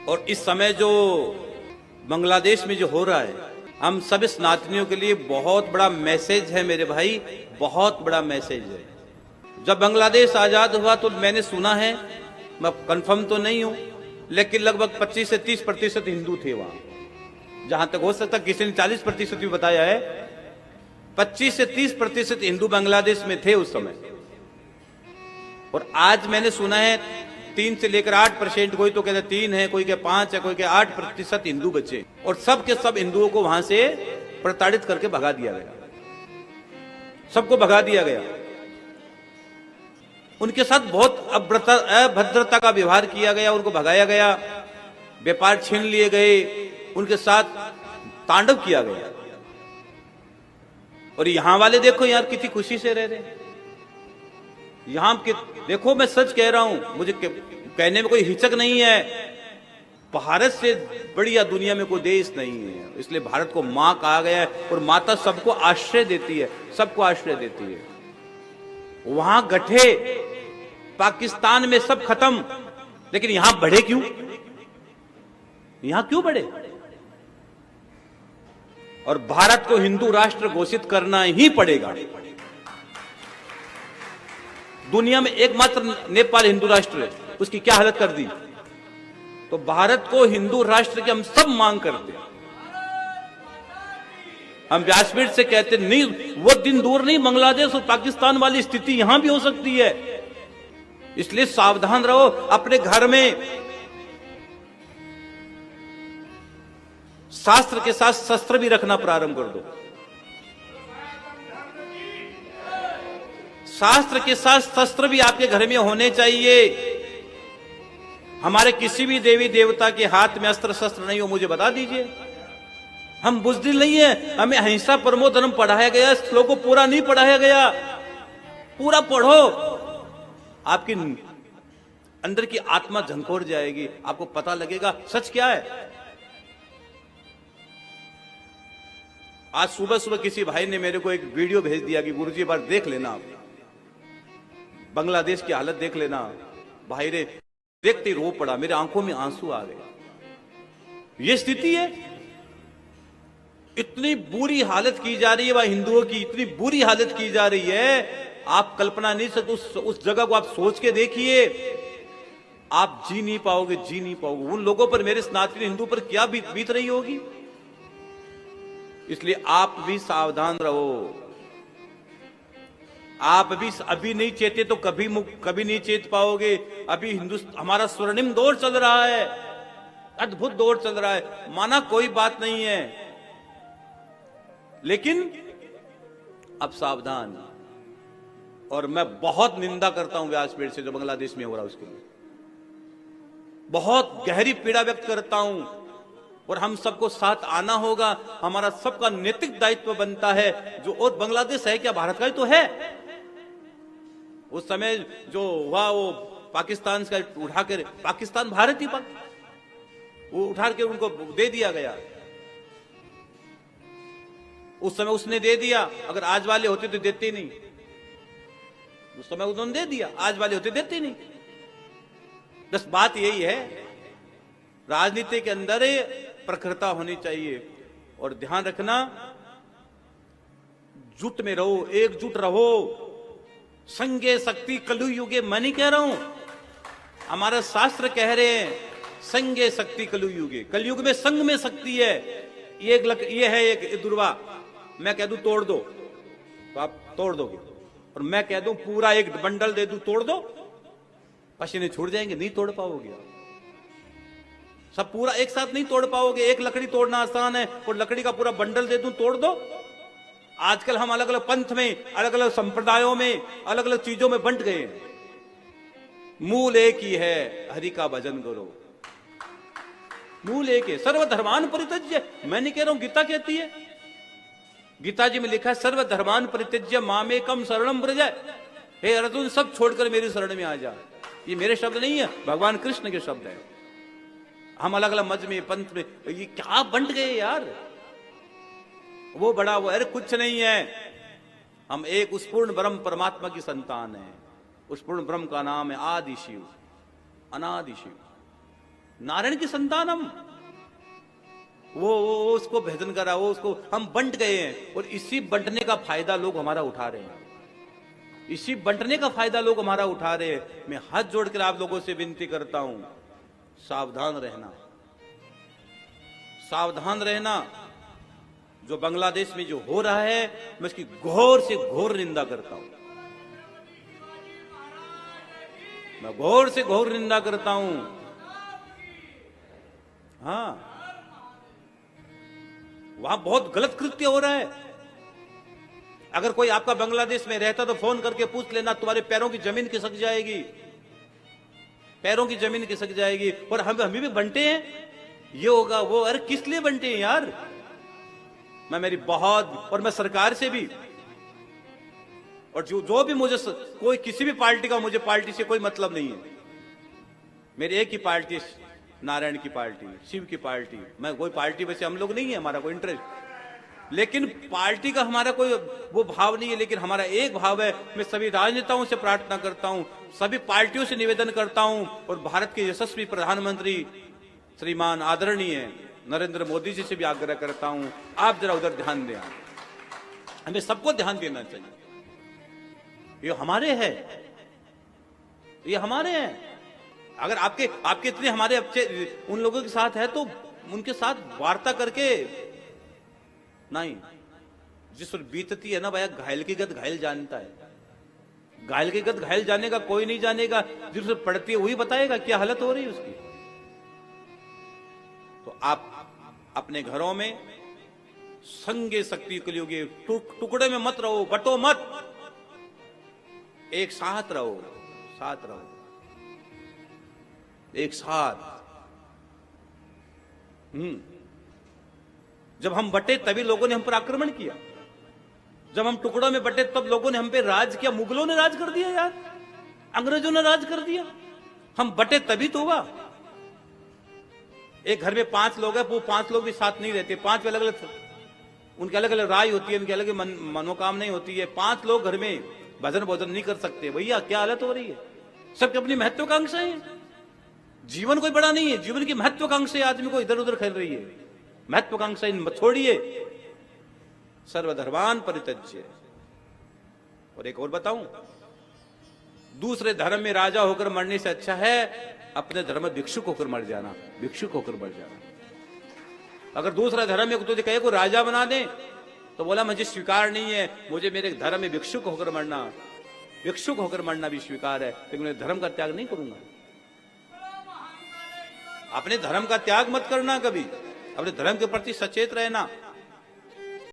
और इस समय जो बांग्लादेश में जो हो रहा है, हम सब स्नातनियों के लिए बहुत बड़ा मैसेज है मेरे भाई, बहुत बड़ा मैसेज है। जब बांग्लादेश आजाद हुआ तो मैंने सुना है, मैं कंफर्म तो नहीं हूं, लेकिन लगभग 25 से 30% हिंदू थे वहां। जहां तक हो सकता, किसी ने 40% भी बताया है। 25 से 30% हिंदू बांग्लादेश में थे उस समय। और आज मैंने सुना है 3 से लेकर 8%, कोई तो कहते 3 है, कोई के 5 है, कोई के 8% हिंदू बचे। और सब के सब हिंदुओं को वहां से प्रताड़ित करके भगा दिया गया, सबको भगा दिया गया। उनके साथ बहुत अभद्रता का व्यवहार किया गया, उनको भगाया गया, व्यापार छीन लिए गए, उनके साथ तांडव किया गया। और यहां वाले देखो यार कितनी खुशी से रह रहे हैं। यहां के देखो, मैं सच कह रहा हूं, मुझे कहने में कोई हिचक नहीं है। भारत से बढ़िया दुनिया में कोई देश नहीं है, इसलिए भारत को मां कहा गया है। और माता सबको आश्रय देती है, सबको आश्रय देती है। वहां गठे, पाकिस्तान में सब खत्म, लेकिन यहां बढ़े क्यों? यहां क्यों बढ़े? और भारत को हिंदू राष्ट्र घोषित करना ही पड़ेगा। दुनिया में एकमात्र नेपाल हिंदू राष्ट्र है, उसकी क्या हालत कर दी। तो भारत को हिंदू राष्ट्र की हम सब मांग करते हैं। हम व्यासपीठ से कहते नहीं, वो दिन दूर नहीं, बांग्लादेश और पाकिस्तान वाली स्थिति यहां भी हो सकती है। इसलिए सावधान रहो। अपने घर में शास्त्र के साथ शस्त्र भी रखना प्रारंभ कर दो। शास्त्र के साथ शस्त्र भी आपके घर में होने चाहिए। हमारे किसी भी देवी देवता के हाथ में अस्त्र शस्त्र नहीं हो, मुझे बता दीजिए। हम बुज़दिल नहीं है, हमें अहिंसा परमो धर्म पढ़ाया गया, श्लोक को पूरा नहीं पढ़ाया गया। पूरा पढ़ो, आपकी अंदर की आत्मा झंकोर जाएगी, आपको पता लगेगा सच क्या है। आज सुबह सुबह किसी भाई ने मेरे को एक वीडियो भेज दिया कि गुरुजी बार देख लेना, आप बांग्लादेश की हालत देख लेना। भाई रे, देखते ही रो पड़ा, मेरे आंखों में आंसू आ गए। ये स्थिति है, इतनी बुरी हालत की जा रही है वहां हिंदुओं की, इतनी बुरी हालत की जा रही है, आप कल्पना नहीं सकते। उस जगह को आप सोच के देखिए, आप जी नहीं पाओगे, जी नहीं पाओगे। उन लोगों पर, मेरे सनातनी हिंदू पर क्या बीत रही होगी। इसलिए आप भी सावधान रहो। आप भी अभी नहीं चेते तो कभी नहीं चेत पाओगे। अभी हिंदुस्तान हमारा स्वर्णिम दौर चल रहा है, अद्भुत दौर चल रहा है, माना कोई बात नहीं है, लेकिन अब सावधान। और मैं बहुत निंदा करता हूं व्यासपीठ से जो बांग्लादेश में हो रहा है उसके लिए, बहुत गहरी पीड़ा व्यक्त करता हूं। और हम सबको साथ आना होगा, हमारा सबका नैतिक दायित्व बनता है। जो और बांग्लादेश है क्या, भारत का ही तो है। उस समय जो हुआ वो पाकिस्तान का उठा कर, पाकिस्तान भारत ही वो उठा के उनको दे दिया गया। उस समय उसने दे दिया, अगर आज वाले होते तो देते ही नहीं। उस समय उन्होंने दे दिया, आज वाले होते देते नहीं। बस बात यही है, राजनीति के अंदर प्रखरता होनी चाहिए। और ध्यान रखना, जुट में रहो, एकजुट रहो। संगे शक्ति कलुयुगे, मैं नहीं कह रहा हूं, हमारा शास्त्र कह रहे हैं संगे शक्ति कलुयुगे। कलयुग में संग में शक्ति है। ये है एक दुर्वा, मैं कह दूं तोड़ दो तो आप तोड़ दोगे, और मैं कह दूं पूरा एक बंडल दे दूं तोड़ दो, पसीने छूट जाएंगे, नहीं तोड़ पाओगे। सब पूरा एक साथ नहीं तोड़ पाओगे। एक लकड़ी तोड़ना आसान है, और लकड़ी का पूरा बंडल दे दूं तोड़ दो। आजकल हम अलग अलग पंथ में, अलग अलग संप्रदायों में, अलग अलग चीजों में बंट गए। मूल एक ही है, हरि का भजन करो। मूल एक है, सर्वधर्मान परित्यज्य। मैं नहीं कह रहा हूं, गीता कहती है, गीता जी में लिखा है सर्वधर्मान परित्यज्य मामेकम शरणम व्रज। हे अर्जुन, सब छोड़कर मेरी शरण में आ जा। ये मेरे शब्द नहीं है, भगवान कृष्ण के शब्द है। हम अलग अलग मत में, पंथ में, ये क्या बंट गए यार। वो बड़ा वो, अरे कुछ नहीं है, हम एक उस पूर्ण ब्रह्म परमात्मा की संतान है। उस पूर्ण ब्रह्म का नाम है आदि शिव, अनादि शिव। नारायण की संतान हम। वो उसको भजन करा, वो उसको हम बंट गए हैं, और इसी बंटने का फायदा लोग हमारा उठा रहे हैं। इसी बंटने का फायदा लोग हमारा उठा रहे हैं। मैं हाथ जोड़कर आप लोगों से विनती करता हूं, सावधान रहना, सावधान रहना। जो बांग्लादेश में जो हो रहा है, मैं इसकी घोर से घोर निंदा करता हूं। मैं घोर से घोर निंदा करता हूं। हां, वहां बहुत गलत कृत्य हो रहा है। अगर कोई आपका बांग्लादेश में रहता तो फोन करके पूछ लेना, तुम्हारे पैरों की जमीन खिसक जाएगी, पैरों की जमीन खिसक जाएगी। और हम भी बंटे हैं, ये होगा वो। अरे किस लिए बंटे हैं यार? मैं मेरी बहुत, और मैं सरकार से भी, और जो भी मुझे कोई किसी भी पार्टी का, मुझे पार्टी से कोई मतलब नहीं है। मेरी एक ही पार्टी, नारायण की पार्टी, शिव की पार्टी। मैं कोई पार्टी वैसे हम लोग नहीं है, हमारा कोई इंटरेस्ट, लेकिन पार्टी का हमारा कोई वो भाव नहीं है। लेकिन हमारा एक भाव है, मैं सभी राजनेताओं से प्रार्थना करता हूं, सभी पार्टियों से निवेदन करता हूं, और भारत के यशस्वी प्रधानमंत्री श्रीमान आदरणीय नरेंद्र मोदी जी से भी आग्रह करता हूं, आप जरा उधर ध्यान दें। हमें सबको ध्यान देना चाहिए। ये हमारे हैं, ये हमारे हैं। अगर आपके इतने हमारे अच्छे उन लोगों के साथ है, तो उनके साथ वार्ता करके नहीं। जिस पर बीतती है ना भैया, घायल की गत घायल जानता है। घायल की गत घायल जाने का कोई नहीं जानेगा, जिस पर पड़ती है वही बताएगा क्या हालत हो रही है उसकी। तो आप अपने घरों में संगे शक्ति कलयुगी, टुकड़े में मत रहो, बटो मत, एक साथ रहो, साथ रहो, एक साथ। जब हम बटे तभी लोगों ने हम पर आक्रमण किया। जब हम टुकड़ों में बटे तब लोगों ने हम पे राज किया। मुगलों ने राज कर दिया यार, अंग्रेजों ने राज कर दिया। हम बटे तभी तो हुआ। एक घर में 5 लोग हैं, वो 5 लोग भी साथ नहीं रहते। 5 अलग अलग, उनकी अलग अलग राय होती है, उनकी अलग मनोकामनाएं होती है। 5 लोग घर में भजन भोजन नहीं कर सकते। भैया क्या हालत हो रही है? सबकी अपनी महत्वाकांक्षाएं हैं। जीवन कोई बड़ा नहीं है, जीवन की महत्वाकांक्षा आदमी को इधर उधर खेल रही है। महत्वाकांक्षा छोड़िए, सर्वधर्मान परित्यज्य। और एक और बताऊं, दूसरे धर्म में राजा होकर मरने से अच्छा है अपने धर्म में भिक्षुक होकर मर जाना, भिक्षुक होकर मर जाना। अगर दूसरा धर्म में तुझे कहे को राजा बना दे, तो बोला मुझे स्वीकार नहीं है, मुझे मेरे धर्म में भिक्षुक होकर मरना, भिक्षुक होकर मरना भी स्वीकार है, लेकिन मैं धर्म का त्याग नहीं करूंगा। अपने धर्म का त्याग मत करना कभी, अपने धर्म के प्रति सचेत रहना।